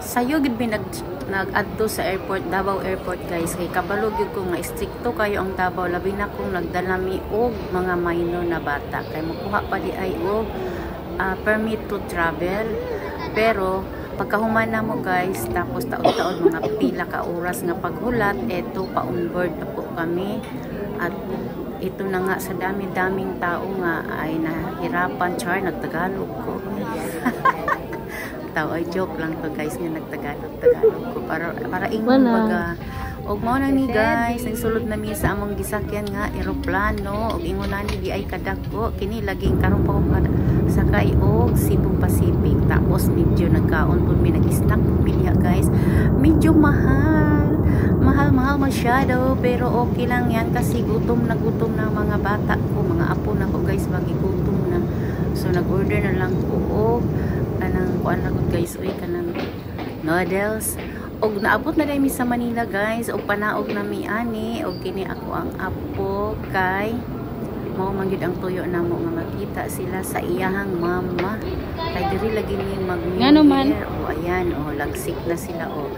Sayo gid mi nag-adto sa airport, Davao Airport guys, kay kabalo gyud ko nga stricto kayo ang Davao, labi na kung nagdala mi og mga minor na bata kay makuha pa di ay og permit to travel. Pero pagkahuman na mo guys, tapos taon-taon mga pila ka oras nga paghulat, eto pa on board na po kami. At ito na nga, sa dami-daming tao nga ay nahirapan. Char, nagtagalog ko. Tao ay joke lang to guys, nga nagtagalog ko para ingon baga. Og mao na ni guys, nagsulod na mi sa among gisakyan nga eroplano, og ingon na ni di ay kadagko kini laging karon pa ko sakay og Cebu Pacific. Tapos medyo nagkaon pud mi, nag-snack bilya guys. Medyo mahal masyado, pero okay lang yan kasi gutom na mga bata ko, mga apo na ko guys, bagi gutom na. So nag-order na lang ko og kanang kuan na guys, oy kanang noodles. Og naabot na dai mi sa Manila guys, og panaog na mi ani, og kini ako ang apo kay mao man gyud ang tuyo namo nga makita sila sa iyahang mama. Kay diri lagi ni mag-year. O ayan, o lagsik na sila o.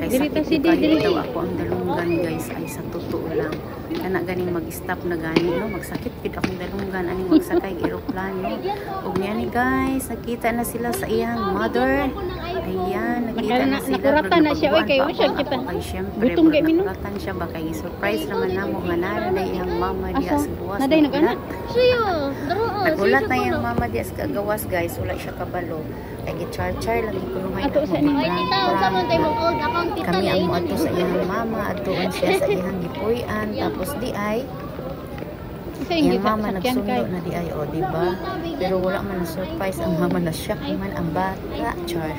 Kay sakit daw ako ang dalunggan guys, ay sa totoo lang. Kana ganing mag-stop na gani, no? Magsakit gid akong dalunggan ani magsakay eroplano. Og niya ni guys, nakita na sila sa iyang mother. Ayan, nakita na sila. Nakuratan na siya, oy kayo siya kita. Ay syempre, nakuratan siya ba kay surprise naman namo nga na iyang mama diya sa gawas. Naday nagana. Siyo, nagulat na iyang mama diya sa gawas guys, wala siya kabalo. Kay gichar-char lang ikunuhay ato sa ni. Ay tita, unsa man tay mong old account tita? Kami ang ato sa iyang mama, atuon siya sa iyang gipuy-an, tapos di ay iyang mama nagsundo na di ay, o diba? Pero wala man na surprise ang mama, na shock man ang bata. Char.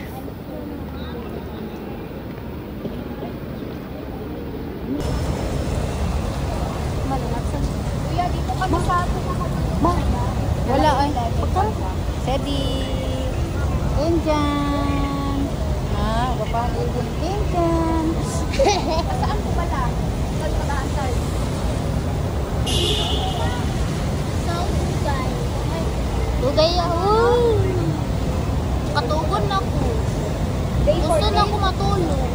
Kuya, dito kami sa atin. Wala ay. Sedi. Injan. Ha, bapa Injan. Saan ko pala? Saan ko naantay? Dugay ako. Katugon na ko. Gusto na ako matulog.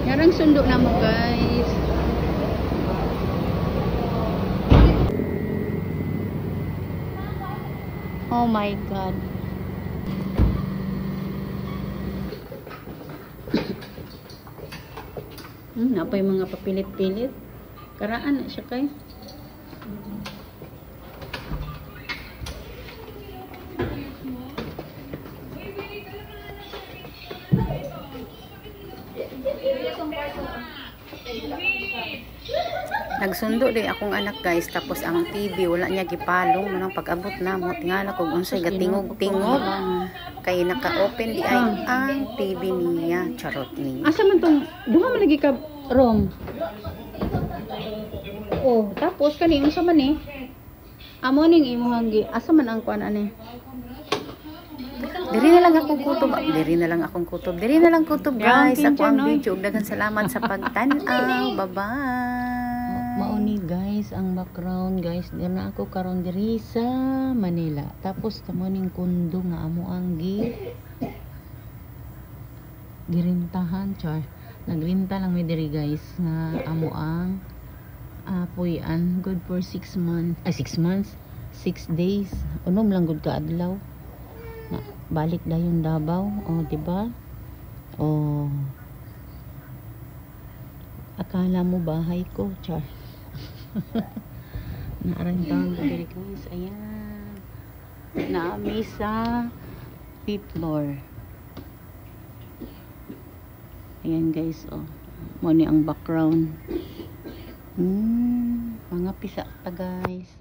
Yarang sundo na mo guys. Oh my God. Napay mga papilit-pilit. Karaan na siya kay. Nagsundo din akong anak guys, tapos ang TV wala niya gipalong manang pag-abot na mo tingala kog unsay gatingog-tingog kay naka-open di ay ang TV niya. Charot niya. Asa man tong duha man lagi ka room? Oh, tapos kani unsa man ni? Amo ning imong gi asa man ang kuan ani? Diri na lang akong kutob. Diri na lang kutob guys. Ako ang video. Daghang salamat sa pagtan-aw. Bye-bye. Mauni guys ang background guys. Diri na ako karon diri sa Manila. Tapos tamo ning kundo nga amo ang girintahan. Char. Nagrinta lang mi diri guys nga amo ang puy-an. Good for 6 months. 6 months. 6 days. Unom lang gud ka adlaw. Balik na yung Davao, o diba? O akala mo bahay ko, char. Naarantang diri guys, ayan. Naami sa 5th floor. Ayan guys, o. Mo ni ang background. Mga pisa pa guys.